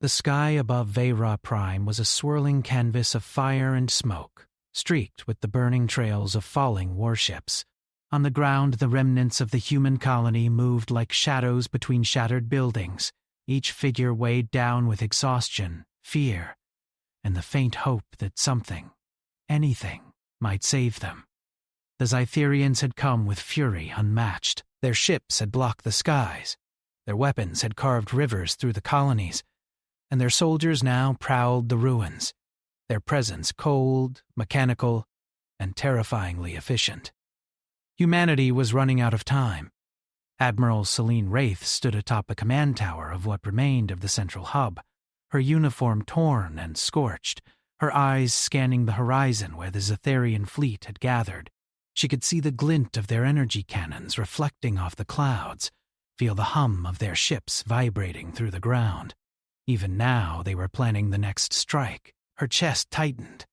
The sky above Vera Prime was a swirling canvas of fire and smoke, streaked with the burning trails of falling warships. On the ground, the remnants of the human colony moved like shadows between shattered buildings, each figure weighed down with exhaustion, fear, and the faint hope that something, anything, might save them. The Zytherians had come with fury unmatched. Their ships had blocked the skies. Their weapons had carved rivers through the colonies, and their soldiers now prowled the ruins, their presence cold, mechanical, and terrifyingly efficient. Humanity was running out of time. Admiral Celine Wraith stood atop the command tower of what remained of the central hub, her uniform torn and scorched, her eyes scanning the horizon where the Zytherian fleet had gathered. She could see the glint of their energy cannons reflecting off the clouds, feel the hum of their ships vibrating through the ground. Even now they were planning the next strike. Her chest tightened.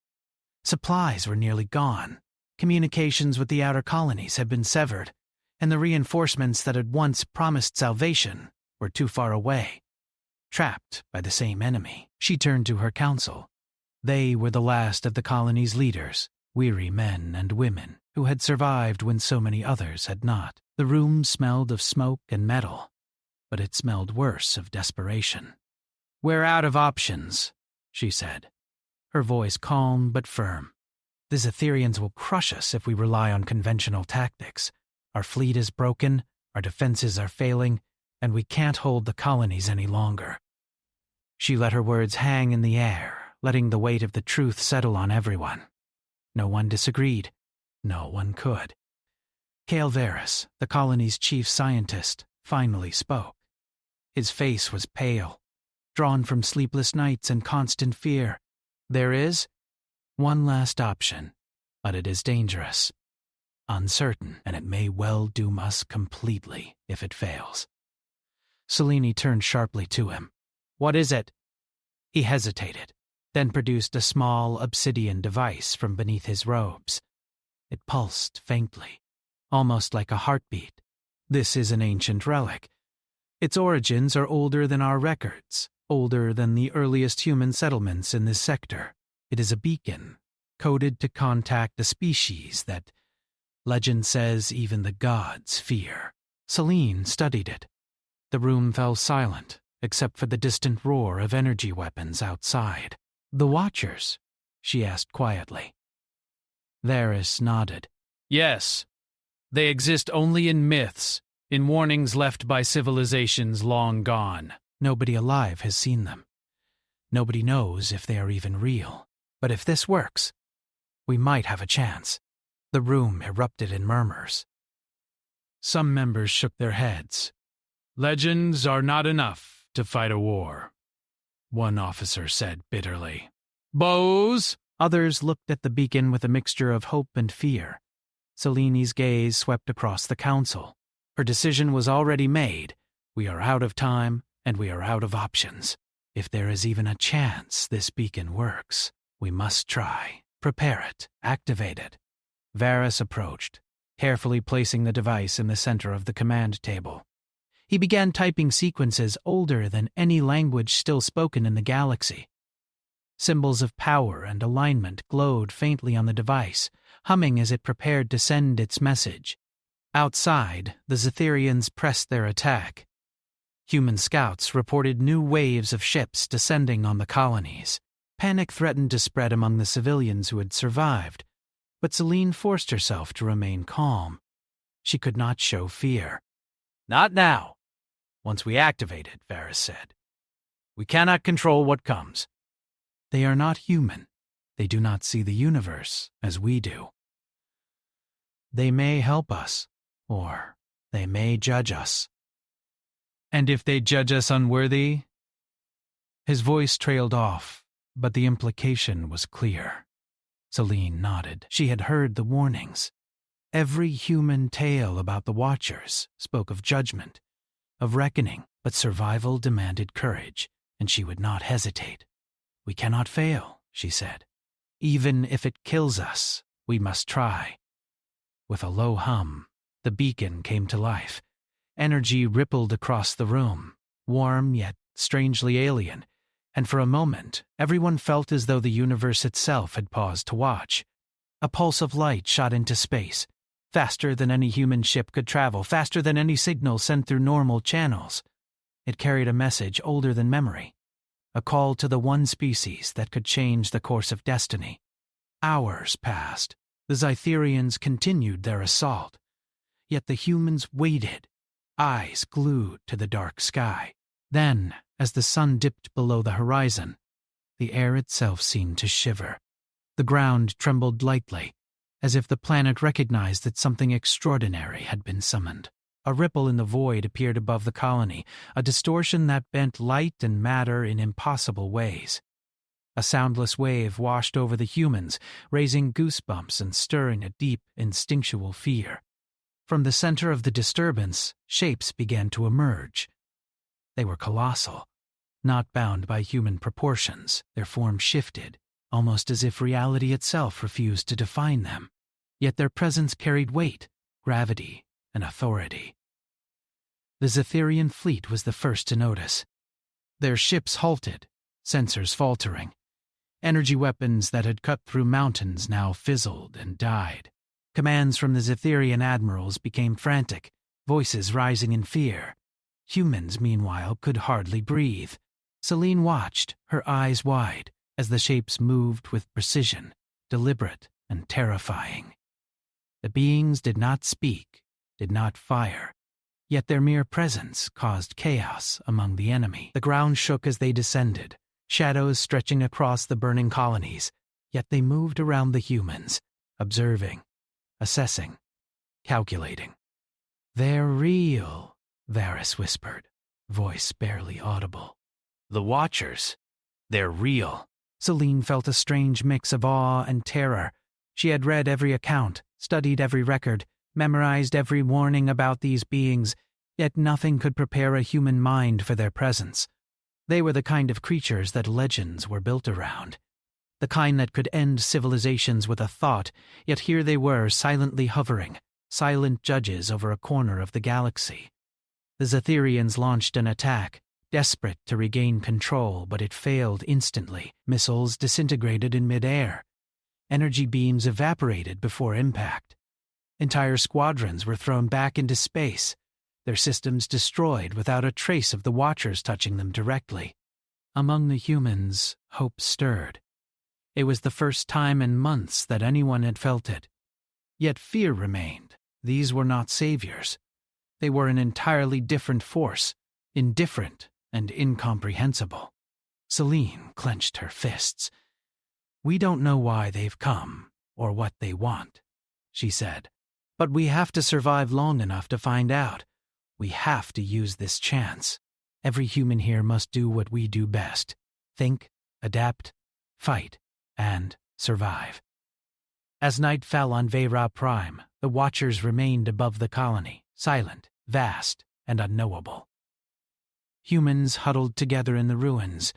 Supplies were nearly gone. Communications with the outer colonies had been severed, and the reinforcements that had once promised salvation were too far away. Trapped by the same enemy, she turned to her council. They were the last of the colony's leaders, weary men and women who had survived when so many others had not. The room smelled of smoke and metal, but it smelled worse of desperation. "We're out of options," she said, her voice calm but firm. "The Zytherians will crush us if we rely on conventional tactics. Our fleet is broken, our defenses are failing, and we can't hold the colonies any longer." She let her words hang in the air, letting the weight of the truth settle on everyone. No one disagreed. No one could. Cale Varys, the colony's chief scientist, finally spoke. His face was pale, drawn from sleepless nights and constant fear. "There is one last option, but it is dangerous, uncertain, and it may well doom us completely if it fails." Selene turned sharply to him. "What is it?" He hesitated, then produced a small obsidian device from beneath his robes. It pulsed faintly, almost like a heartbeat. "This is an ancient relic. Its origins are older than our records, older than the earliest human settlements in this sector. It is a beacon, coded to contact a species that, legend says, even the gods fear." Selene studied it. The room fell silent, except for the distant roar of energy weapons outside. "The Watchers?" she asked quietly. Varys nodded. "Yes. They exist only in myths, in warnings left by civilizations long gone. Nobody alive has seen them. Nobody knows if they are even real. But if this works, we might have a chance." The room erupted in murmurs. Some members shook their heads. "Legends are not enough to fight a war," one officer said bitterly. "Bows?" Others looked at the beacon with a mixture of hope and fear. Selene's gaze swept across the council. Her decision was already made. We are out of time, and we are out of options. If there is even a chance this beacon works, we must try, prepare it, activate it. Varys approached, carefully placing the device in the center of the command table. He began typing sequences older than any language still spoken in the galaxy. Symbols of power and alignment glowed faintly on the device, humming as it prepared to send its message. Outside, the Zytherians pressed their attack. Human scouts reported new waves of ships descending on the colonies. Panic threatened to spread among the civilians who had survived, but Selene forced herself to remain calm. She could not show fear. "Not now. Once we activate it," Varys said. "We cannot control what comes." "They are not human. They do not see the universe as we do. They may help us, or they may judge us." "And if they judge us unworthy?" His voice trailed off, but the implication was clear. Selene nodded. She had heard the warnings. Every human tale about the Watchers spoke of judgment, of reckoning, but survival demanded courage, and she would not hesitate. "We cannot fail," she said. "Even if it kills us, we must try." With a low hum, the beacon came to life. Energy rippled across the room, warm yet strangely alien, and for a moment everyone felt as though the universe itself had paused to watch. A pulse of light shot into space, faster than any human ship could travel, faster than any signal sent through normal channels. It carried a message older than memory, a call to the one species that could change the course of destiny. Hours passed. The Scytherians continued their assault, yet the humans waited, eyes glued to the dark sky. Then, as the sun dipped below the horizon, the air itself seemed to shiver. The ground trembled lightly, as if the planet recognized that something extraordinary had been summoned. A ripple in the void appeared above the colony, a distortion that bent light and matter in impossible ways. A soundless wave washed over the humans, raising goosebumps and stirring a deep, instinctual fear. From the center of the disturbance, shapes began to emerge. They were colossal, not bound by human proportions. Their form shifted, almost as if reality itself refused to define them. Yet their presence carried weight, gravity, and authority. The Scytherian fleet was the first to notice. Their ships halted, sensors faltering. Energy weapons that had cut through mountains now fizzled and died. Commands from the Scytherian admirals became frantic, voices rising in fear. Humans, meanwhile, could hardly breathe. Celine watched, her eyes wide, as the shapes moved with precision, deliberate and terrifying. The beings did not speak, did not fire, yet their mere presence caused chaos among the enemy. The ground shook as they descended, shadows stretching across the burning colonies, yet they moved around the humans, observing, assessing, calculating. "They're real," Varys whispered, voice barely audible. "The Watchers, they're real." Celine felt a strange mix of awe and terror. She had read every account, studied every record, memorized every warning about these beings, yet nothing could prepare a human mind for their presence. They were the kind of creatures that legends were built around, the kind that could end civilizations with a thought, yet here they were silently hovering, silent judges over a corner of the galaxy. The Scytherians launched an attack, desperate to regain control, but it failed instantly. Missiles disintegrated in midair. Energy beams evaporated before impact. Entire squadrons were thrown back into space, their systems destroyed without a trace of the Watchers touching them directly. Among the humans, hope stirred. It was the first time in months that anyone had felt it. Yet fear remained. These were not saviors. They were an entirely different force, indifferent and incomprehensible. Celine clenched her fists. "We don't know why they've come, or what they want," she said. "But we have to survive long enough to find out. We have to use this chance. Every human here must do what we do best. Think, adapt, fight, and survive." As night fell on Veyra Prime, the Watchers remained above the colony, silent, vast, and unknowable. Humans huddled together in the ruins,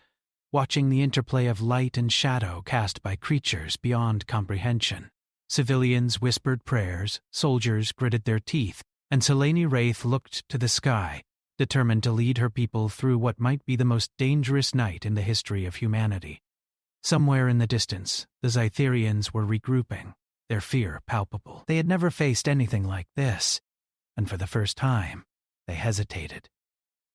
watching the interplay of light and shadow cast by creatures beyond comprehension. Civilians whispered prayers, soldiers gritted their teeth, and Selene Wraith looked to the sky, determined to lead her people through what might be the most dangerous night in the history of humanity. Somewhere in the distance, the Scytherians were regrouping, their fear palpable. They had never faced anything like this, and for the first time, they hesitated.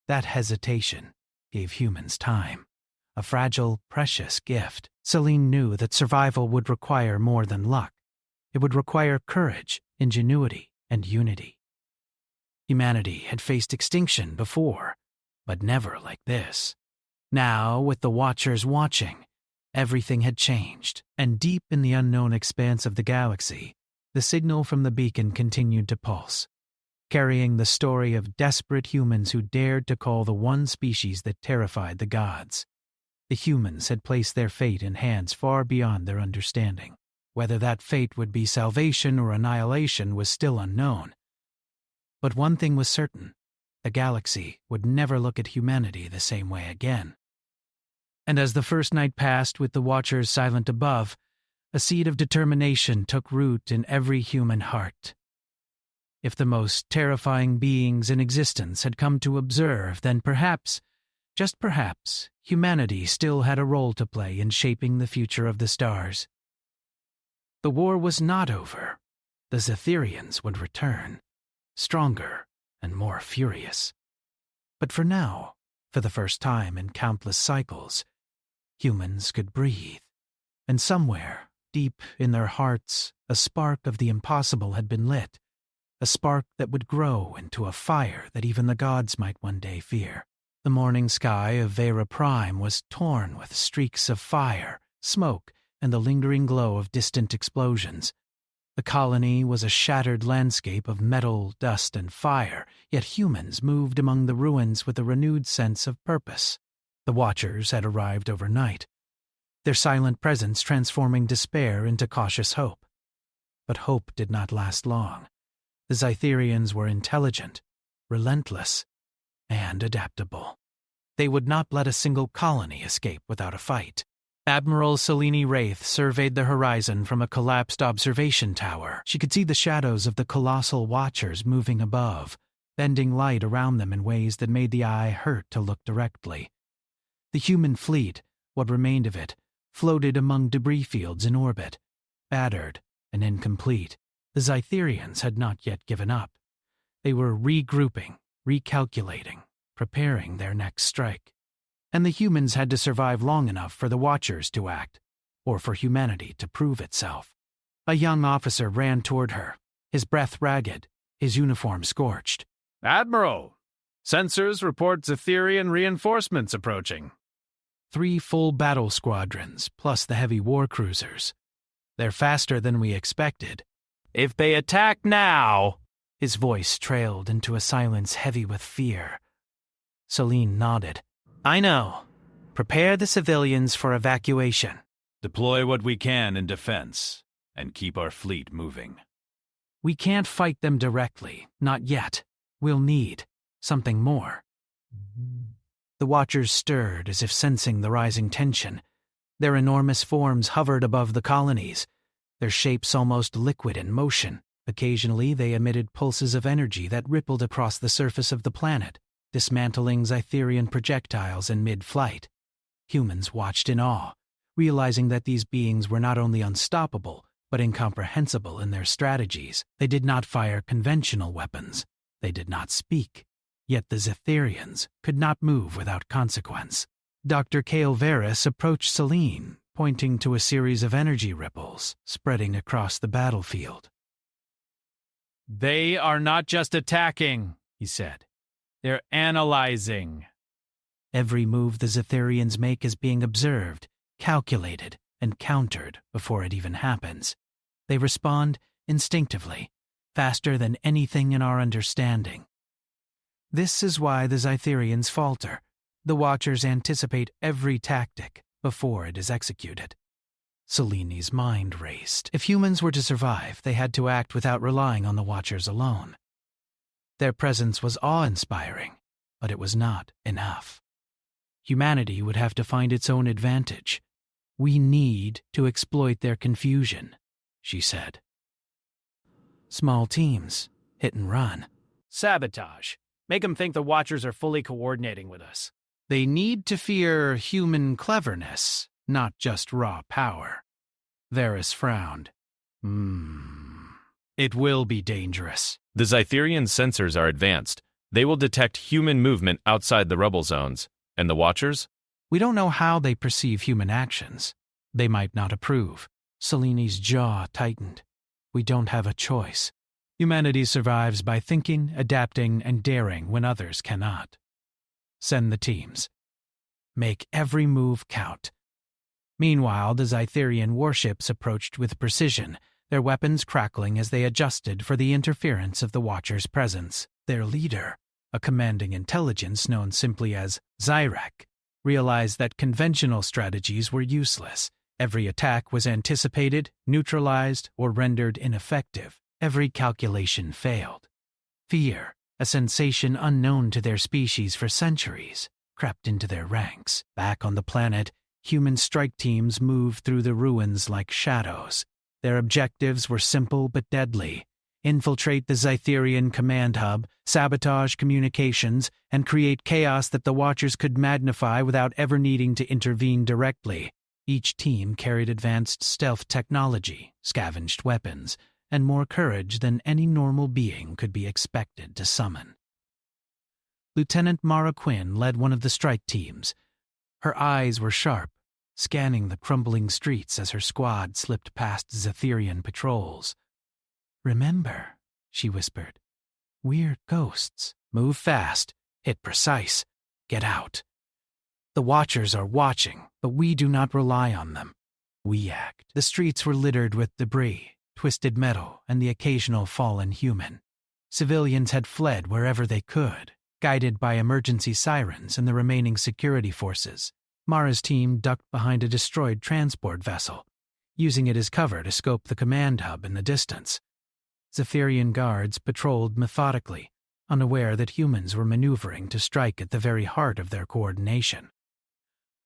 That hesitation gave humans time, a fragile, precious gift. Celine knew that survival would require more than luck. It would require courage, ingenuity, and unity. Humanity had faced extinction before, but never like this. Now, with the Watchers watching, everything had changed, and deep in the unknown expanse of the galaxy, the signal from the beacon continued to pulse, carrying the story of desperate humans who dared to call the one species that terrified the gods. The humans had placed their fate in hands far beyond their understanding. Whether that fate would be salvation or annihilation was still unknown. But one thing was certain: the galaxy would never look at humanity the same way again. And as the first night passed with the Watchers silent above, a seed of determination took root in every human heart. If the most terrifying beings in existence had come to observe, then perhaps Just perhaps, humanity still had a role to play in shaping the future of the stars. The war was not over. The Zetherians would return, stronger and more furious. But for now, for the first time in countless cycles, humans could breathe. And somewhere, deep in their hearts, a spark of the impossible had been lit, a spark that would grow into a fire that even the gods might one day fear. The morning sky of Vera Prime was torn with streaks of fire, smoke, and the lingering glow of distant explosions. The colony was a shattered landscape of metal, dust, and fire, yet humans moved among the ruins with a renewed sense of purpose. The Watchers had arrived overnight, their silent presence transforming despair into cautious hope. But hope did not last long. The Zytherians were intelligent, relentless, and adaptable. They would not let a single colony escape without a fight. Admiral Selene Wraith surveyed the horizon from a collapsed observation tower. She could see the shadows of the colossal Watchers moving above, bending light around them in ways that made the eye hurt to look directly. The human fleet, what remained of it, floated among debris fields in orbit, battered and incomplete. The Zytherians had not yet given up. They were regrouping, recalculating, preparing their next strike. And the humans had to survive long enough for the Watchers to act, or for humanity to prove itself. A young officer ran toward her, his breath ragged, his uniform scorched. "Admiral, sensors report Zetherian reinforcements approaching." 3 full battle squadrons, plus the heavy war cruisers. They're faster than we expected. "If they attack now..." His voice trailed into a silence heavy with fear. Selene nodded. "I know. Prepare the civilians for evacuation." "Deploy what we can in defense, and keep our fleet moving." "We can't fight them directly, not yet. We'll need something more." The Watchers stirred as if sensing the rising tension. Their enormous forms hovered above the colonies, their shapes almost liquid in motion. Occasionally they emitted pulses of energy that rippled across the surface of the planet, dismantling Zytherian projectiles in mid-flight. Humans watched in awe, realizing that these beings were not only unstoppable, but incomprehensible in their strategies. They did not fire conventional weapons. They did not speak. Yet the Zetherians could not move without consequence. Dr. Cale Varys approached Selene, pointing to a series of energy ripples spreading across the battlefield. "They are not just attacking," he said. "They're analyzing." Every move the Zetherians make is being observed, calculated, and countered before it even happens. They respond instinctively, faster than anything in our understanding. This is why the Zytherians falter. The Watchers anticipate every tactic before it is executed. Selene's mind raced. If humans were to survive, they had to act without relying on the Watchers alone. Their presence was awe-inspiring, but it was not enough. Humanity would have to find its own advantage. "We need to exploit their confusion," she said. "Small teams, hit and run." "Sabotage. Make them think the Watchers are fully coordinating with us." "They need to fear human cleverness, not just raw power." Varys frowned. It will be dangerous." The Zytherian sensors are advanced. They will detect human movement outside the rubble zones. And the Watchers? "We don't know how they perceive human actions. They might not approve." Selene's jaw tightened. "We don't have a choice. Humanity survives by thinking, adapting, and daring when others cannot. Send the teams. Make every move count." Meanwhile, the Zytherian warships approached with precision, their weapons crackling as they adjusted for the interference of the Watchers' presence. Their leader, a commanding intelligence known simply as Zyrek, realized that conventional strategies were useless. Every attack was anticipated, neutralized, or rendered ineffective. Every calculation failed. Fear, a sensation unknown to their species for centuries, crept into their ranks. Back on the planet, human strike teams moved through the ruins like shadows. Their objectives were simple but deadly: infiltrate the Zytherian command hub, sabotage communications, and create chaos that the Watchers could magnify without ever needing to intervene directly. Each team carried advanced stealth technology, scavenged weapons, and more courage than any normal being could be expected to summon. Lieutenant Mara Quinn led one of the strike teams. Her eyes were sharp, scanning the crumbling streets as her squad slipped past Zytherian patrols. "Remember," she whispered, "we're ghosts. Move fast, hit precise, get out. The Watchers are watching, but we do not rely on them. We act." The streets were littered with debris, twisted metal, and the occasional fallen human. Civilians had fled wherever they could, guided by emergency sirens and the remaining security forces. Mara's team ducked behind a destroyed transport vessel, using it as cover to scope the command hub in the distance. Zytherian guards patrolled methodically, unaware that humans were maneuvering to strike at the very heart of their coordination.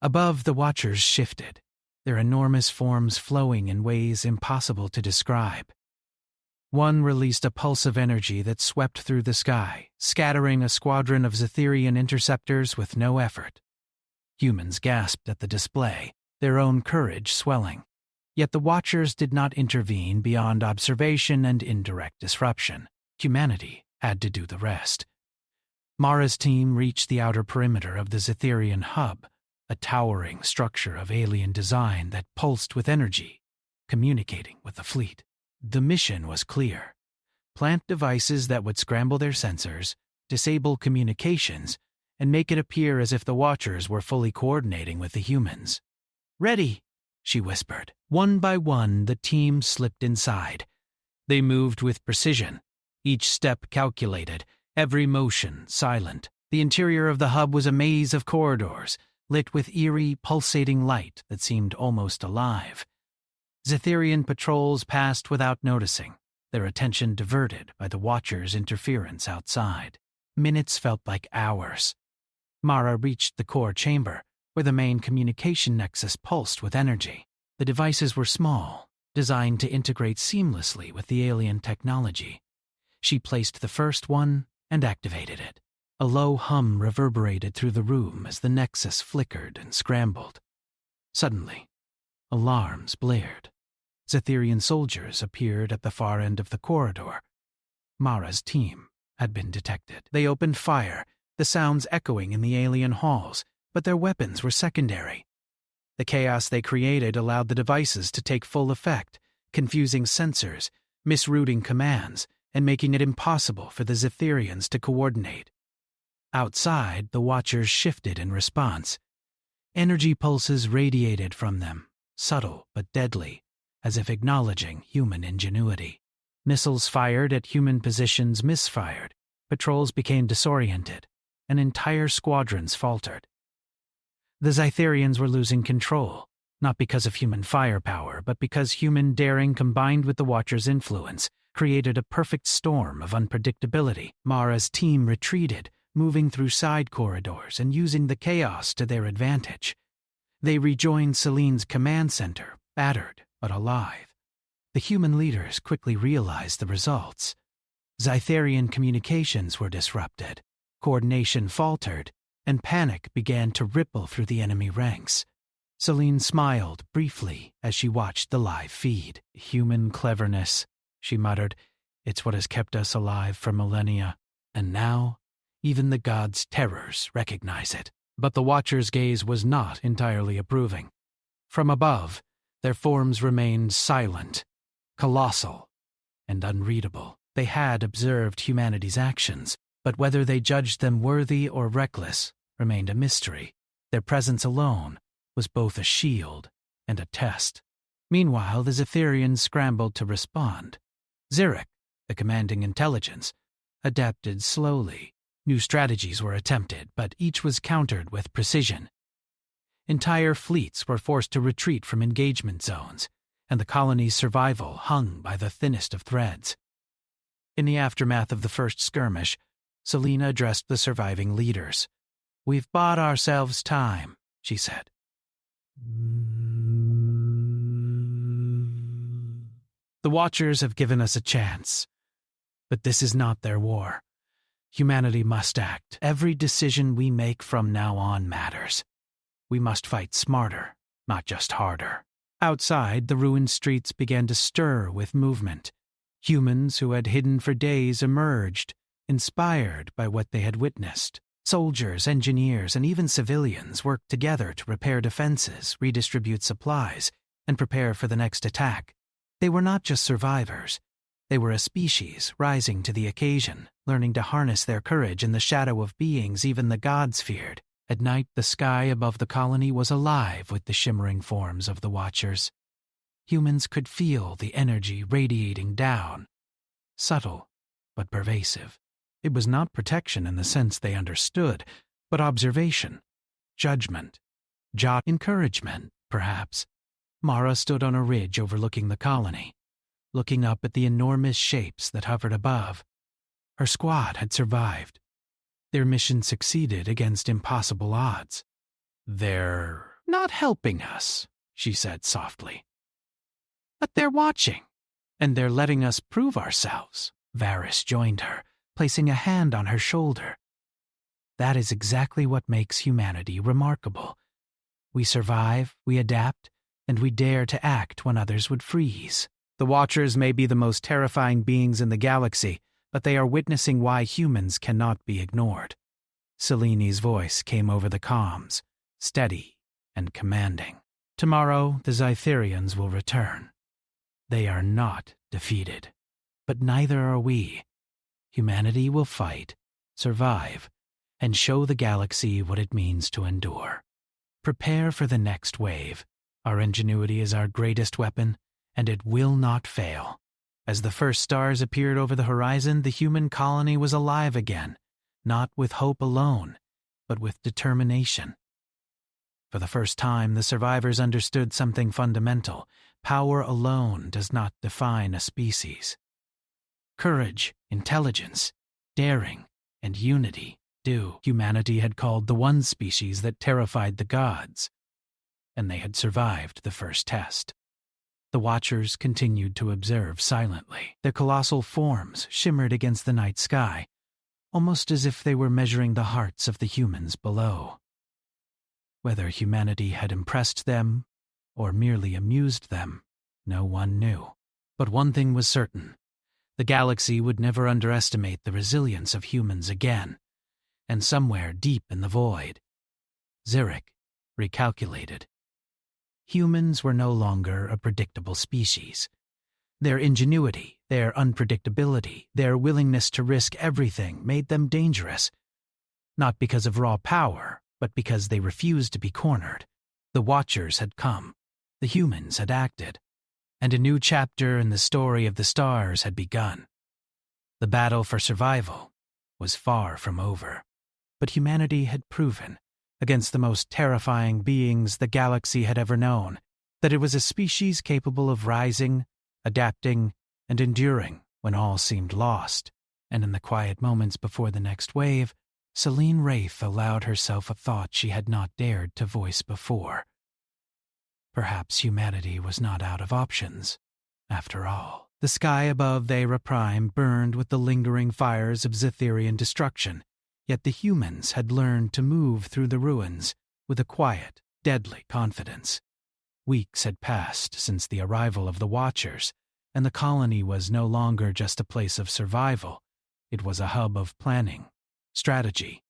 Above, the Watchers shifted, their enormous forms flowing in ways impossible to describe. One released a pulse of energy that swept through the sky, scattering a squadron of Zytherian interceptors with no effort. Humans gasped at the display, their own courage swelling. Yet the Watchers did not intervene beyond observation and indirect disruption. Humanity had to do the rest. Mara's team reached the outer perimeter of the Zytherian hub, a towering structure of alien design that pulsed with energy, communicating with the fleet. The mission was clear: plant devices that would scramble their sensors, disable communications, and make it appear as if the Watchers were fully coordinating with the humans. "Ready," she whispered. One by one, the team slipped inside. They moved with precision, each step calculated, every motion silent. The interior of the hub was a maze of corridors, lit with eerie, pulsating light that seemed almost alive. Zytherian patrols passed without noticing, their attention diverted by the Watchers' interference outside. Minutes felt like hours. Mara reached the core chamber, where the main communication nexus pulsed with energy. The devices were small, designed to integrate seamlessly with the alien technology. She placed the first one and activated it. A low hum reverberated through the room as the nexus flickered and scrambled. Suddenly, alarms blared. Zytherian soldiers appeared at the far end of the corridor. Mara's team had been detected. They opened fire, the sounds echoing in the alien halls, but their weapons were secondary. The chaos they created allowed the devices to take full effect, confusing sensors, misrouting commands, and making it impossible for the Zytherians to coordinate. Outside, the Watchers shifted in response. Energy pulses radiated from them, subtle but deadly, as if acknowledging human ingenuity. Missiles fired at human positions misfired, patrols became disoriented, and entire squadrons faltered. The Zytherians were losing control, not because of human firepower, but because human daring combined with the Watchers' influence created a perfect storm of unpredictability. Mara's team retreated, moving through side corridors and using the chaos to their advantage. They rejoined Celine's command center, battered but alive. The human leaders quickly realized the results. Zytherian communications were disrupted, coordination faltered, and panic began to ripple through the enemy ranks. Celine smiled briefly as she watched the live feed. "Human cleverness," she muttered. "It's what has kept us alive for millennia. And now, even the gods' terrors recognize it." But the Watchers' gaze was not entirely approving. From above, their forms remained silent, colossal, and unreadable. They had observed humanity's actions, but whether they judged them worthy or reckless remained a mystery. Their presence alone was both a shield and a test. Meanwhile, the Zytherians scrambled to respond. Zurich, the commanding intelligence, adapted slowly. New strategies were attempted, but each was countered with precision. Entire fleets were forced to retreat from engagement zones, and the colony's survival hung by the thinnest of threads. In the aftermath of the first skirmish, Selena addressed the surviving leaders. "We've bought ourselves time," she said. "The Watchers have given us a chance. But this is not their war. Humanity must act. Every decision we make from now on matters. We must fight smarter, not just harder. Outside, the ruined streets began to stir with movement. Humans who had hidden for days emerged, inspired by what they had witnessed. Soldiers, engineers, and even civilians worked together to repair defenses, redistribute supplies, and prepare for the next attack. They were not just survivors. They were a species rising to the occasion, learning to harness their courage in the shadow of beings even the gods feared. At night, the sky above the colony was alive with the shimmering forms of the Watchers. Humans could feel the energy radiating down, subtle but pervasive. It was not protection in the sense they understood, but observation, judgment, encouragement, perhaps. Mara stood on a ridge overlooking the colony, looking up at the enormous shapes that hovered above. Her squad had survived. Their mission succeeded against impossible odds. "They're not helping us," she said softly. "But they're watching, and they're letting us prove ourselves." Varys joined her, placing a hand on her shoulder. "That is exactly what makes humanity remarkable. We survive, we adapt, and we dare to act when others would freeze. The Watchers may be the most terrifying beings in the galaxy, but they are witnessing why humans cannot be ignored." Seleni's voice came over the comms, steady and commanding. "Tomorrow, the Zytherians will return. They are not defeated, but neither are we. Humanity will fight, survive, and show the galaxy what it means to endure. Prepare for the next wave. Our ingenuity is our greatest weapon, and it will not fail." As the first stars appeared over the horizon, the human colony was alive again, not with hope alone, but with determination. For the first time, the survivors understood something fundamental. Power alone does not define a species. Courage, intelligence, daring, and unity do. Humanity had called the one species that terrified the gods, and they had survived the first test. The Watchers continued to observe silently. Their colossal forms shimmered against the night sky, almost as if they were measuring the hearts of the humans below. Whether humanity had impressed them or merely amused them, no one knew. But one thing was certain. The galaxy would never underestimate the resilience of humans again. And somewhere deep in the void, Zurich recalculated. Humans were no longer a predictable species. Their ingenuity, their unpredictability, their willingness to risk everything made them dangerous. Not because of raw power, but because they refused to be cornered. The Watchers had come. The humans had acted. And a new chapter in the story of the stars had begun. The battle for survival was far from over. But humanity had proven, against the most terrifying beings the galaxy had ever known, that it was a species capable of rising, adapting, and enduring when all seemed lost. And in the quiet moments before the next wave, Selene Wraith allowed herself a thought she had not dared to voice before. Perhaps humanity was not out of options, after all. The sky above Thera Prime burned with the lingering fires of Zytherian destruction, yet the humans had learned to move through the ruins with a quiet, deadly confidence. Weeks had passed since the arrival of the Watchers, and the colony was no longer just a place of survival. It was a hub of planning, strategy,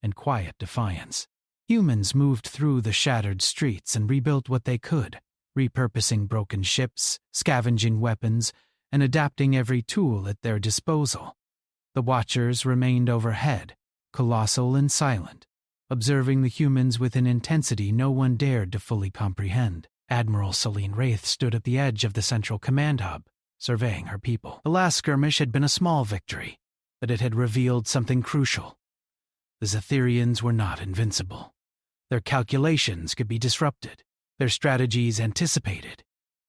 and quiet defiance. Humans moved through the shattered streets and rebuilt what they could, repurposing broken ships, scavenging weapons, and adapting every tool at their disposal. The Watchers remained overhead, colossal and silent, observing the humans with an intensity no one dared to fully comprehend. Admiral Selene Wraith stood at the edge of the central command hub, surveying her people. The last skirmish had been a small victory, but it had revealed something crucial. The Zytherians were not invincible. Their calculations could be disrupted, their strategies anticipated,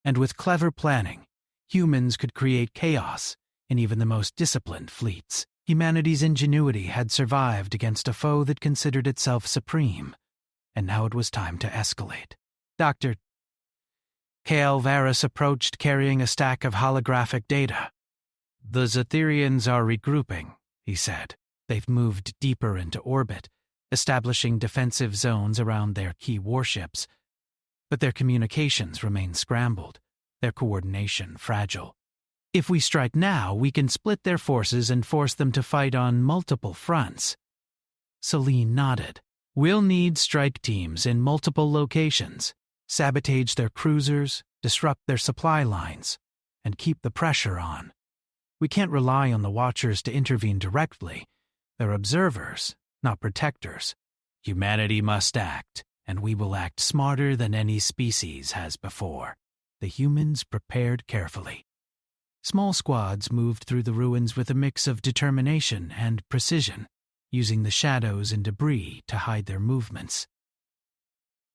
and with clever planning, humans could create chaos in even the most disciplined fleets. Humanity's ingenuity had survived against a foe that considered itself supreme, and now it was time to escalate. Dr. Kale Varys approached carrying a stack of holographic data. The Zetherians are regrouping, he said. They've moved deeper into orbit, establishing defensive zones around their key warships. But their communications remain scrambled, their coordination fragile. If we strike now, we can split their forces and force them to fight on multiple fronts. Celine nodded. We'll need strike teams in multiple locations, sabotage their cruisers, disrupt their supply lines, and keep the pressure on. We can't rely on the Watchers to intervene directly. They're observers, not protectors. Humanity must act, and we will act smarter than any species has before. The humans prepared carefully. Small squads moved through the ruins with a mix of determination and precision, using the shadows and debris to hide their movements.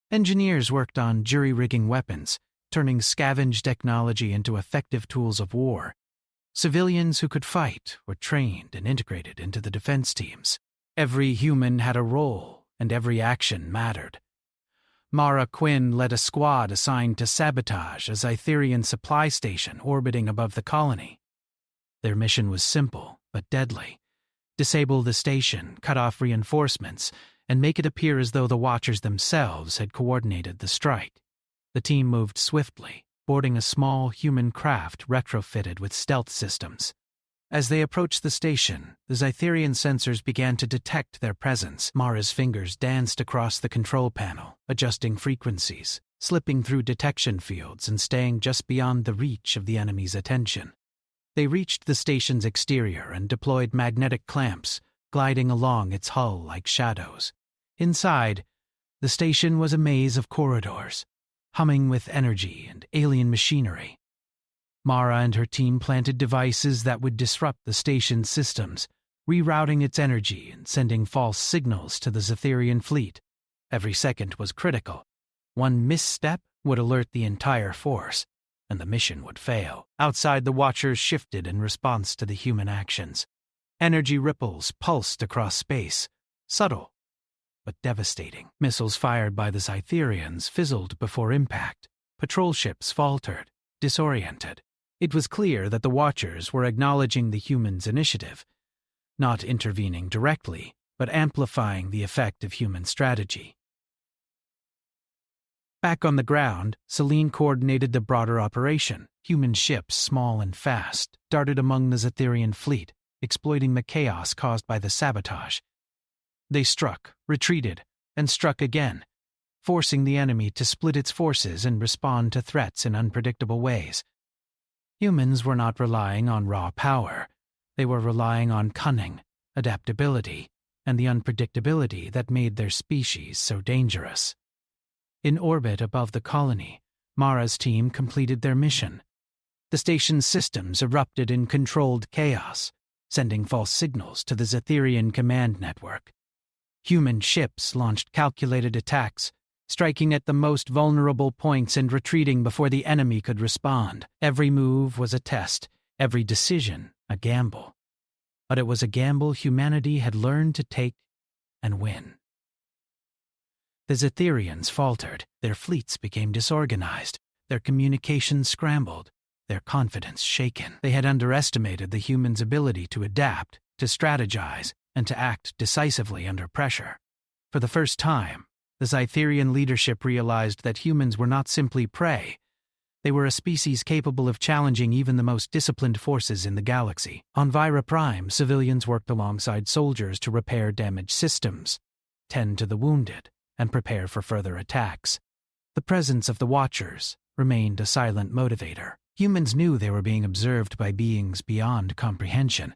Engineers worked on jury-rigging weapons, turning scavenged technology into effective tools of war. Civilians who could fight were trained and integrated into the defense teams. Every human had a role, and every action mattered. Mara Quinn led a squad assigned to sabotage a Zytherian supply station orbiting above the colony. Their mission was simple, but deadly. Disable the station, cut off reinforcements, and make it appear as though the Watchers themselves had coordinated the strike. The team moved swiftly, boarding a small human craft retrofitted with stealth systems. As they approached the station, the Zytherian sensors began to detect their presence. Mara's fingers danced across the control panel, adjusting frequencies, slipping through detection fields and staying just beyond the reach of the enemy's attention. They reached the station's exterior and deployed magnetic clamps, gliding along its hull like shadows. Inside, the station was a maze of corridors, humming with energy and alien machinery. Mara and her team planted devices that would disrupt the station's systems, rerouting its energy and sending false signals to the Zytherian fleet. Every second was critical. One misstep would alert the entire force, and the mission would fail. Outside, the Watchers shifted in response to the human actions. Energy ripples pulsed across space, subtle but devastating. Missiles fired by the Zytherians fizzled before impact. Patrol ships faltered, disoriented. It was clear that the Watchers were acknowledging the humans' initiative, not intervening directly, but amplifying the effect of human strategy. Back on the ground, Celine coordinated the broader operation. Human ships, small and fast, darted among the Zytherian fleet, exploiting the chaos caused by the sabotage. They struck, retreated, and struck again, forcing the enemy to split its forces and respond to threats in unpredictable ways. Humans were not relying on raw power. They were relying on cunning, adaptability, and the unpredictability that made their species so dangerous. In orbit above the colony, Mara's team completed their mission. The station's systems erupted in controlled chaos, sending false signals to the Zytherian command network. Human ships launched calculated attacks, striking at the most vulnerable points and retreating before the enemy could respond. Every move was a test, every decision a gamble. But it was a gamble humanity had learned to take and win. The Zytherians faltered, their fleets became disorganized, their communications scrambled, their confidence shaken. They had underestimated the humans' ability to adapt, to strategize, and to act decisively under pressure. For the first time, the Zytherian leadership realized that humans were not simply prey. They were a species capable of challenging even the most disciplined forces in the galaxy. On Vira Prime, civilians worked alongside soldiers to repair damaged systems, tend to the wounded, and prepare for further attacks. The presence of the Watchers remained a silent motivator. Humans knew they were being observed by beings beyond comprehension,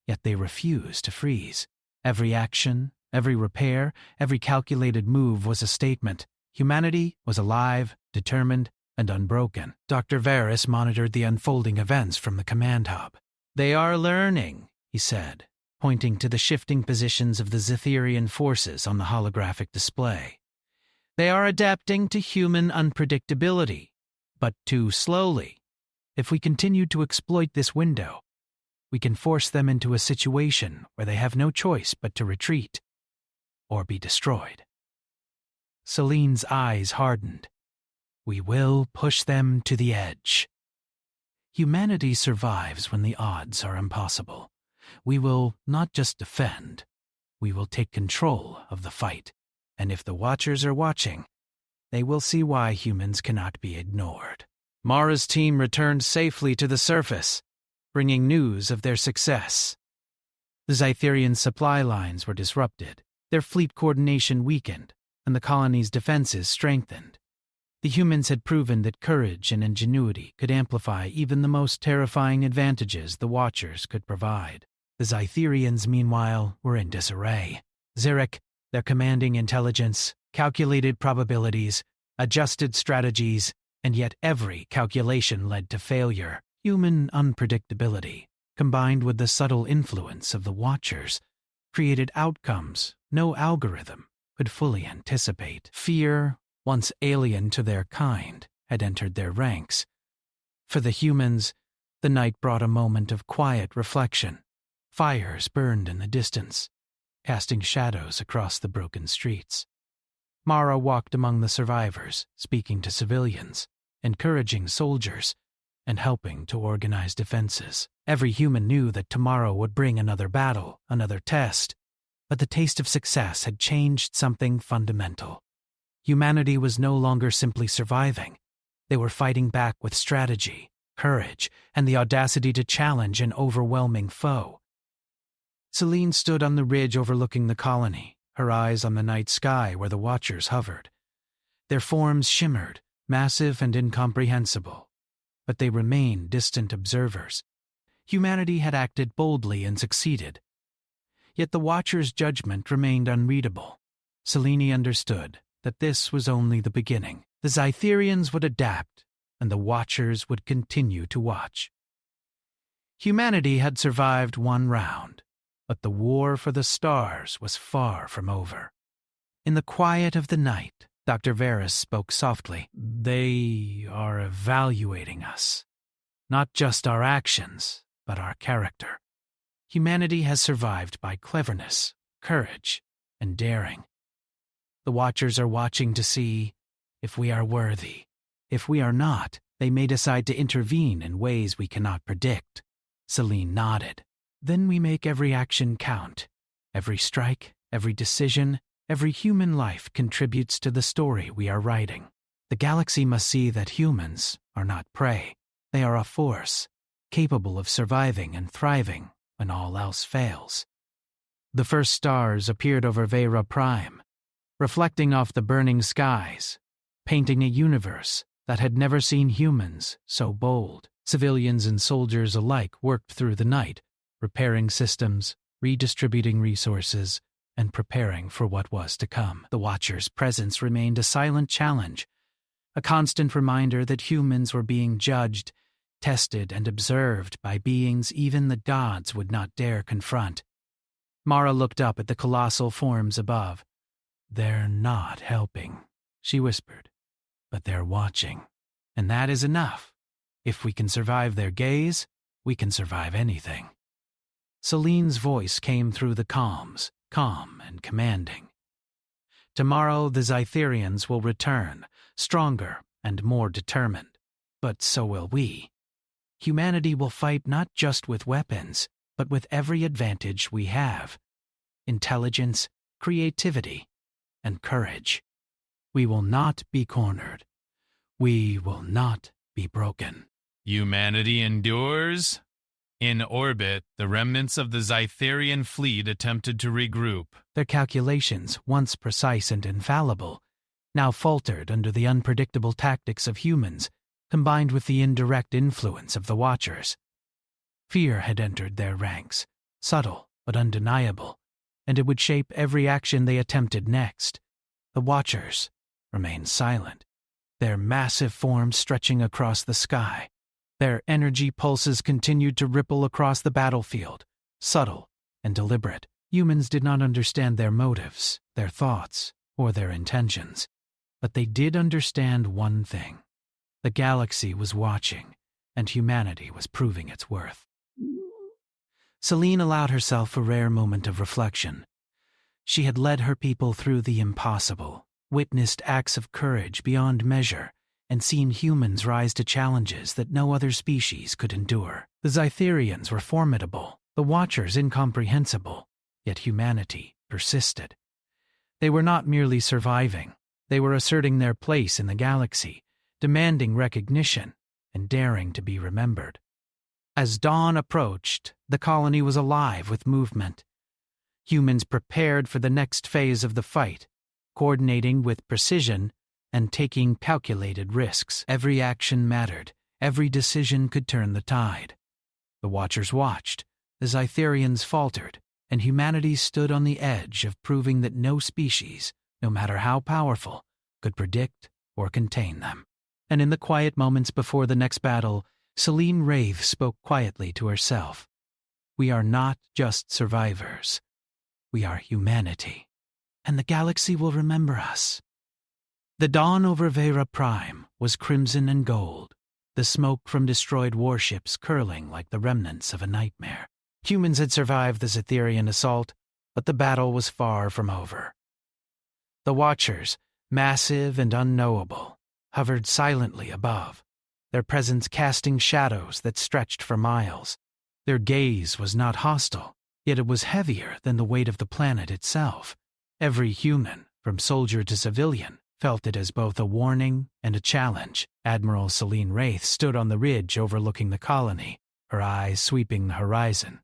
yet they refused to freeze. Every action, every repair, every calculated move was a statement. Humanity was alive, determined, and unbroken. Dr. Varys monitored the unfolding events from the command hub. "They are learning," he said, pointing to the shifting positions of the Zytherian forces on the holographic display. "They are adapting to human unpredictability, but too slowly. If we continue to exploit this window, we can force them into a situation where they have no choice but to retreat or be destroyed." Celine's eyes hardened. "We will push them to the edge." Humanity survives when the odds are impossible. We will not just defend, we will take control of the fight. And if the Watchers are watching, they will see why humans cannot be ignored. Mara's team returned safely to the surface, bringing news of their success. The Zytherian supply lines were disrupted, their fleet coordination weakened, and the colony's defenses strengthened. The humans had proven that courage and ingenuity could amplify even the most terrifying advantages the Watchers could provide. The Zytherians, meanwhile, were in disarray. Xeric, their commanding intelligence, calculated probabilities, adjusted strategies, and yet every calculation led to failure. Human unpredictability, combined with the subtle influence of the Watchers, created outcomes no algorithm could fully anticipate. Fear, once alien to their kind, had entered their ranks. For the humans, the night brought a moment of quiet reflection. Fires burned in the distance, casting shadows across the broken streets. Mara walked among the survivors, speaking to civilians, encouraging soldiers, and helping to organize defenses. Every human knew that tomorrow would bring another battle, another test, but the taste of success had changed something fundamental. Humanity was no longer simply surviving. They were fighting back with strategy, courage, and the audacity to challenge an overwhelming foe. Celine stood on the ridge overlooking the colony, her eyes on the night sky where the Watchers hovered. Their forms shimmered, massive and incomprehensible, but they remained distant observers. Humanity had acted boldly and succeeded. Yet the Watchers' judgment remained unreadable. Selene understood that this was only the beginning. The Zytherians would adapt, and the Watchers would continue to watch. Humanity had survived one round, but the war for the stars was far from over. In the quiet of the night, Dr. Varus spoke softly. They are evaluating us. Not just our actions, but our character. Humanity has survived by cleverness, courage, and daring. The Watchers are watching to see if we are worthy. If we are not, they may decide to intervene in ways we cannot predict. Celine nodded. Then we make every action count. Every strike, every decision, every human life contributes to the story we are writing. The galaxy must see that humans are not prey. They are a force, capable of surviving and thriving when all else fails. The first stars appeared over Vera Prime, reflecting off the burning skies, painting a universe that had never seen humans so bold. Civilians and soldiers alike worked through the night, repairing systems, redistributing resources, and preparing for what was to come. The Watchers' presence remained a silent challenge, a constant reminder that humans were being judged, tested, and observed by beings even the gods would not dare confront. Mara looked up at the colossal forms above. They're not helping, she whispered, but they're watching. And that is enough. If we can survive their gaze, we can survive anything. Celine's voice came through the comms, calm and commanding. Tomorrow the Zytherians will return, stronger and more determined. But so will we. Humanity will fight not just with weapons, but with every advantage we have. Intelligence, creativity, and courage. We will not be cornered. We will not be broken. Humanity endures. In orbit, the remnants of the Zytherian fleet attempted to regroup. Their calculations, once precise and infallible, now faltered under the unpredictable tactics of humans, combined with the indirect influence of the Watchers. Fear had entered their ranks, subtle but undeniable, and it would shape every action they attempted next. The Watchers remained silent, their massive forms stretching across the sky. Their energy pulses continued to ripple across the battlefield, subtle and deliberate. Humans did not understand their motives, their thoughts, or their intentions, but they did understand one thing. The galaxy was watching, and humanity was proving its worth. Celine allowed herself a rare moment of reflection. She had led her people through the impossible, witnessed acts of courage beyond measure, and seen humans rise to challenges that no other species could endure. The Zytherians were formidable, the Watchers incomprehensible, yet humanity persisted. They were not merely surviving, they were asserting their place in the galaxy, demanding recognition, and daring to be remembered. As dawn approached, the colony was alive with movement. Humans prepared for the next phase of the fight, coordinating with precision and taking calculated risks. Every action mattered, every decision could turn the tide. The Watchers watched, the Zytherians faltered, and humanity stood on the edge of proving that no species, no matter how powerful, could predict or contain them. And in the quiet moments before the next battle, Celine Wraith spoke quietly to herself. We are not just survivors. We are humanity, and the galaxy will remember us. The dawn over Vera Prime was crimson and gold, the smoke from destroyed warships curling like the remnants of a nightmare. Humans had survived the Zytherian assault, but the battle was far from over. The Watchers, massive and unknowable, hovered silently above, their presence casting shadows that stretched for miles. Their gaze was not hostile, yet it was heavier than the weight of the planet itself. Every human, from soldier to civilian, felt it as both a warning and a challenge. Admiral Celine Wraith stood on the ridge overlooking the colony, her eyes sweeping the horizon.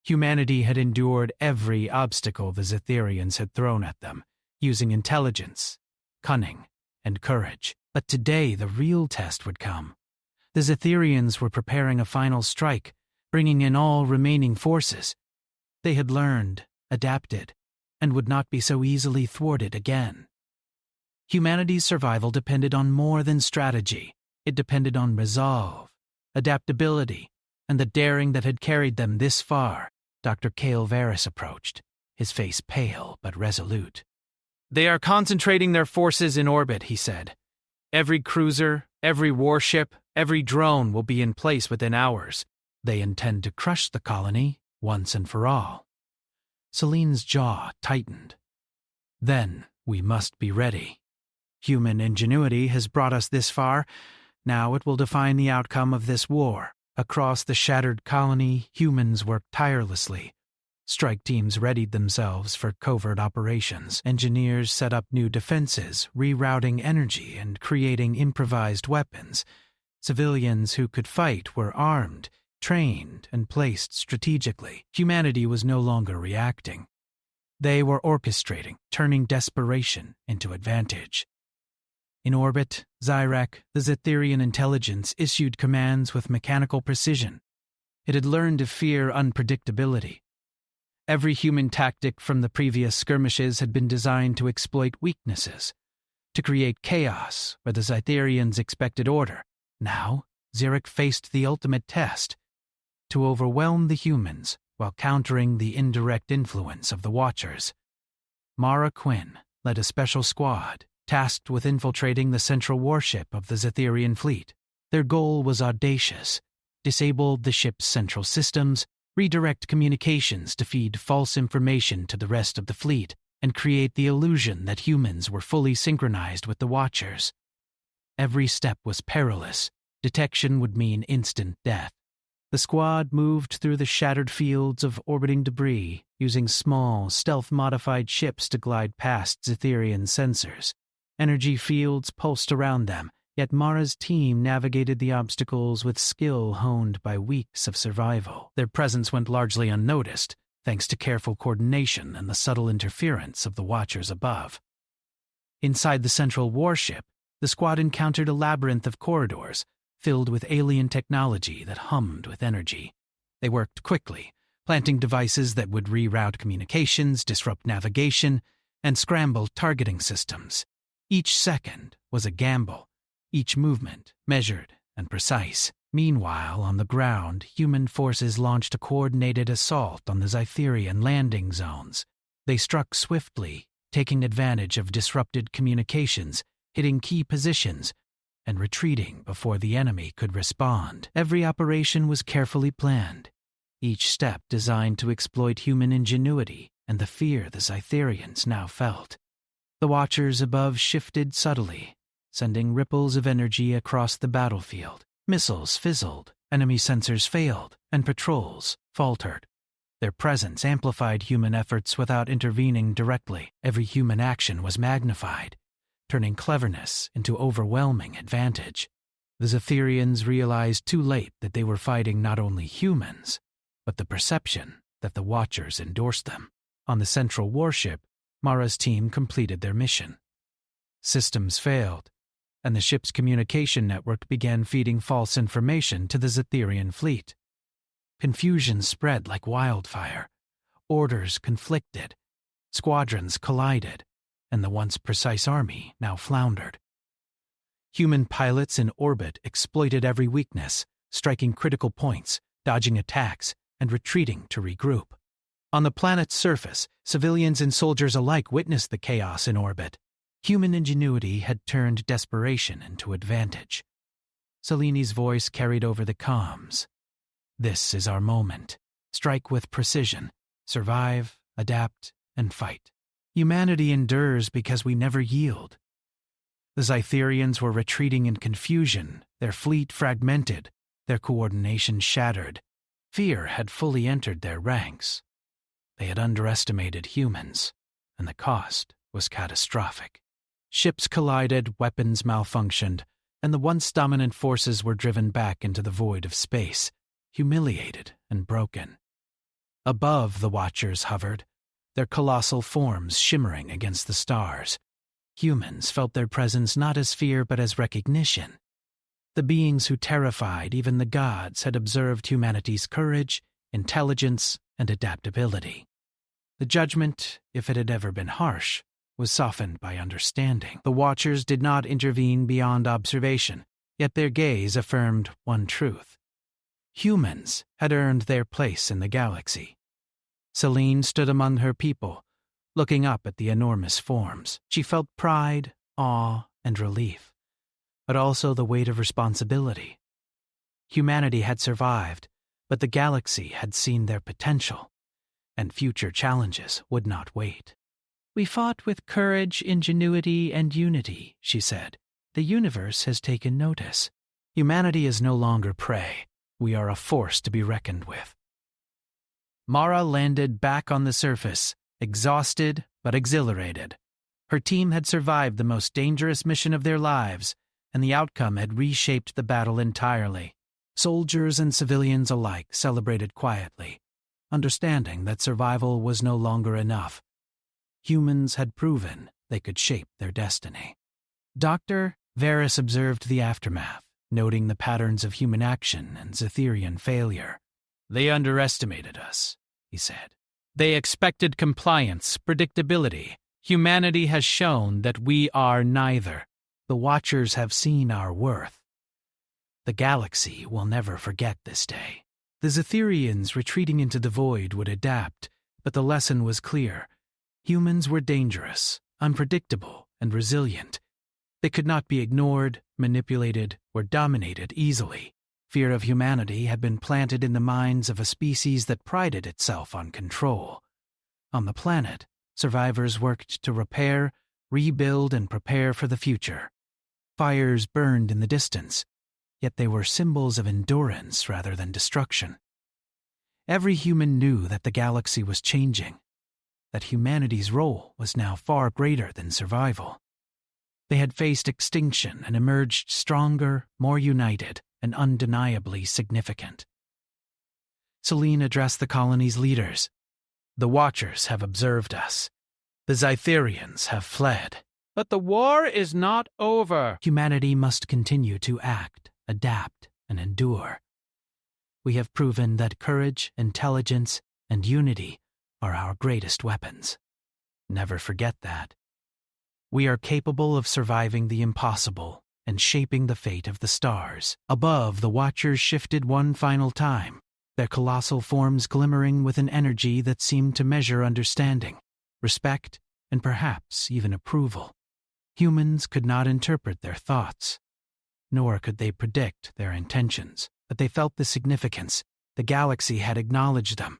Humanity had endured every obstacle the Zytherians had thrown at them, using intelligence, cunning, and courage. But today the real test would come. The Zytherians were preparing a final strike, bringing in all remaining forces. They had learned, adapted, and would not be so easily thwarted again. Humanity's survival depended on more than strategy. It depended on resolve, adaptability, and the daring that had carried them this far. Dr. Cale Varys approached, his face pale but resolute. They are concentrating their forces in orbit, he said. Every cruiser, every warship, every drone will be in place within hours. They intend to crush the colony once and for all. Celine's jaw tightened. Then we must be ready. Human ingenuity has brought us this far. Now it will define the outcome of this war. Across the shattered colony, humans worked tirelessly. Strike teams readied themselves for covert operations. Engineers set up new defenses, rerouting energy and creating improvised weapons. Civilians who could fight were armed, trained, and placed strategically. Humanity was no longer reacting. They were orchestrating, turning desperation into advantage. In orbit, Zyrek, the Zytherian intelligence, issued commands with mechanical precision. It had learned to fear unpredictability. Every human tactic from the previous skirmishes had been designed to exploit weaknesses, to create chaos where the Zytherians expected order. Now, Zyrek faced the ultimate test, to overwhelm the humans while countering the indirect influence of the Watchers. Mara Quinn led a special squad tasked with infiltrating the central warship of the Zytherian fleet. Their goal was audacious: disable the ship's central systems, redirect communications to feed false information to the rest of the fleet, and create the illusion that humans were fully synchronized with the Watchers. Every step was perilous. Detection would mean instant death. The squad moved through the shattered fields of orbiting debris, using small, stealth-modified ships to glide past Zytherian sensors. Energy fields pulsed around them, yet Mara's team navigated the obstacles with skill honed by weeks of survival. Their presence went largely unnoticed, thanks to careful coordination and the subtle interference of the Watchers above. Inside the central warship, the squad encountered a labyrinth of corridors, filled with alien technology that hummed with energy. They worked quickly, planting devices that would reroute communications, disrupt navigation, and scramble targeting systems. Each second was a gamble, each movement measured and precise. Meanwhile, on the ground, human forces launched a coordinated assault on the Zytherian landing zones. They struck swiftly, taking advantage of disrupted communications, hitting key positions, and retreating before the enemy could respond. Every operation was carefully planned, each step designed to exploit human ingenuity and the fear the Zytherians now felt. The Watchers above shifted subtly, sending ripples of energy across the battlefield. Missiles fizzled, enemy sensors failed, and patrols faltered. Their presence amplified human efforts without intervening directly. Every human action was magnified, turning cleverness into overwhelming advantage. The Zetherians realized too late that they were fighting not only humans, but the perception that the Watchers endorsed them. On the central warship, Mara's team completed their mission. Systems failed, and the ship's communication network began feeding false information to the Zetherian fleet. Confusion spread like wildfire. Orders conflicted. Squadrons collided, and the once precise army now floundered. Human pilots in orbit exploited every weakness, striking critical points, dodging attacks, and retreating to regroup. On the planet's surface, civilians and soldiers alike witnessed the chaos in orbit. Human ingenuity had turned desperation into advantage. Seleni's voice carried over the comms. This is our moment. Strike with precision. Survive, adapt, and fight. Humanity endures because we never yield. The Zetherians were retreating in confusion, their fleet fragmented, their coordination shattered. Fear had fully entered their ranks. They had underestimated humans, and the cost was catastrophic. Ships collided, weapons malfunctioned, and the once dominant forces were driven back into the void of space, humiliated and broken. Above the Watchers hovered, their colossal forms shimmering against the stars. Humans felt their presence not as fear but as recognition. The beings who terrified even the gods had observed humanity's courage, intelligence, and adaptability. The judgment, if it had ever been harsh, was softened by understanding. The Watchers did not intervene beyond observation, yet their gaze affirmed one truth. Humans had earned their place in the galaxy. Selene stood among her people, looking up at the enormous forms. She felt pride, awe, and relief, but also the weight of responsibility. Humanity had survived, but the galaxy had seen their potential, and future challenges would not wait. "We fought with courage, ingenuity, and unity," she said. "The universe has taken notice. Humanity is no longer prey. We are a force to be reckoned with." Mara landed back on the surface, exhausted but exhilarated. Her team had survived the most dangerous mission of their lives, and the outcome had reshaped the battle entirely. Soldiers and civilians alike celebrated quietly, understanding that survival was no longer enough. Humans had proven they could shape their destiny. Dr. Varys observed the aftermath, noting the patterns of human action and Zetherian failure. "They underestimated us," he said. "They expected compliance, predictability. Humanity has shown that we are neither. The Watchers have seen our worth. The galaxy will never forget this day." The Zetherians retreating into the void would adapt, but the lesson was clear. Humans were dangerous, unpredictable, and resilient. They could not be ignored, manipulated, or dominated easily. Fear of humanity had been planted in the minds of a species that prided itself on control. On the planet, survivors worked to repair, rebuild, and prepare for the future. Fires burned in the distance, yet they were symbols of endurance rather than destruction. Every human knew that the galaxy was changing, that humanity's role was now far greater than survival. They had faced extinction and emerged stronger, more united, and undeniably significant. Selene addressed the colony's leaders. "The Watchers have observed us. The Zetherians have fled. But the war is not over. Humanity must continue to act, adapt, and endure. We have proven that courage, intelligence, and unity are our greatest weapons. Never forget that. We are capable of surviving the impossible and shaping the fate of the stars." Above, the Watchers shifted one final time, their colossal forms glimmering with an energy that seemed to measure understanding, respect, and perhaps even approval. Humans could not interpret their thoughts, nor could they predict their intentions, but they felt the significance. The galaxy had acknowledged them.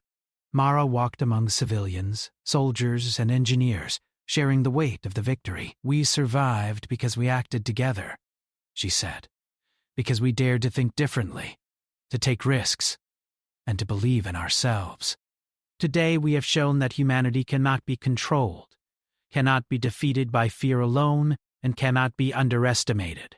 Mara walked among civilians, soldiers, and engineers, sharing the weight of the victory. "We survived because we acted together," she said, "because we dared to think differently, to take risks, and to believe in ourselves. Today we have shown that humanity cannot be controlled, cannot be defeated by fear alone, and cannot be underestimated."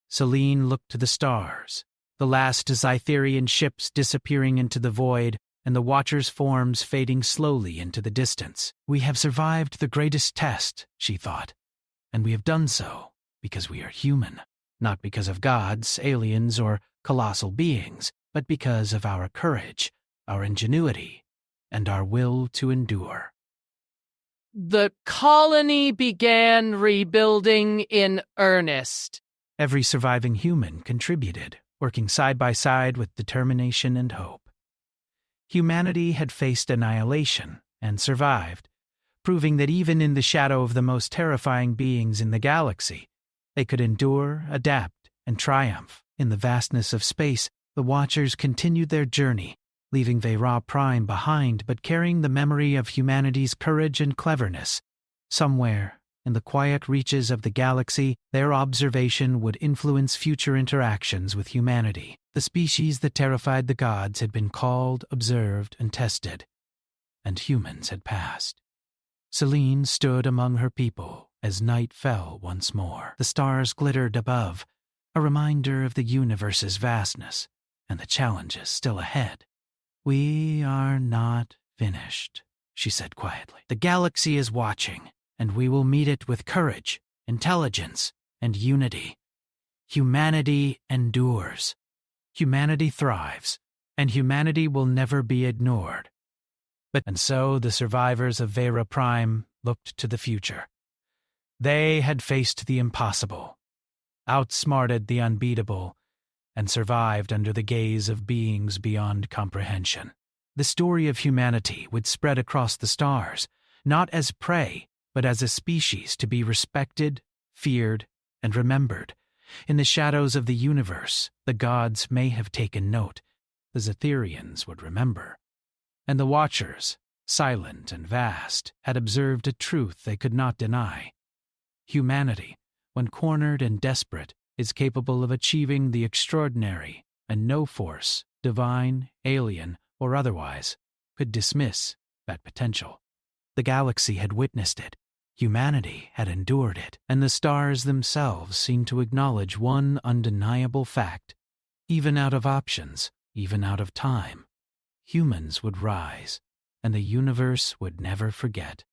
Celine looked to the stars, the last Zytherian ships disappearing into the void, and the Watchers' forms fading slowly into the distance. "We have survived the greatest test," she thought, "and we have done so because we are human, not because of gods, aliens, or colossal beings, but because of our courage, our ingenuity, and our will to endure." The colony began rebuilding in earnest. Every surviving human contributed, working side by side with determination and hope. Humanity had faced annihilation and survived, proving that even in the shadow of the most terrifying beings in the galaxy, they could endure, adapt, and triumph. In the vastness of space, the Watchers continued their journey, leaving Vera Prime behind but carrying the memory of humanity's courage and cleverness. Somewhere, in the quiet reaches of the galaxy, their observation would influence future interactions with humanity. The species that terrified the gods had been called, observed, and tested, and humans had passed. Celine stood among her people as night fell once more. The stars glittered above, a reminder of the universe's vastness and the challenges still ahead. "We are not finished," she said quietly. "The galaxy is watching, and we will meet it with courage, intelligence, and unity. Humanity endures. Humanity thrives, and humanity will never be ignored." And so the survivors of Vera Prime looked to the future. They had faced the impossible, outsmarted the unbeatable, and survived under the gaze of beings beyond comprehension. The story of humanity would spread across the stars, not as prey, but as a species to be respected, feared, and remembered. In the shadows of the universe, the gods may have taken note, the Zytherians would remember. And the Watchers, silent and vast, had observed a truth they could not deny. Humanity, when cornered and desperate, is capable of achieving the extraordinary, and no force, divine, alien, or otherwise, could dismiss that potential. The galaxy had witnessed it, humanity had endured it, and the stars themselves seemed to acknowledge one undeniable fact. Even out of options, even out of time, humans would rise, and the universe would never forget.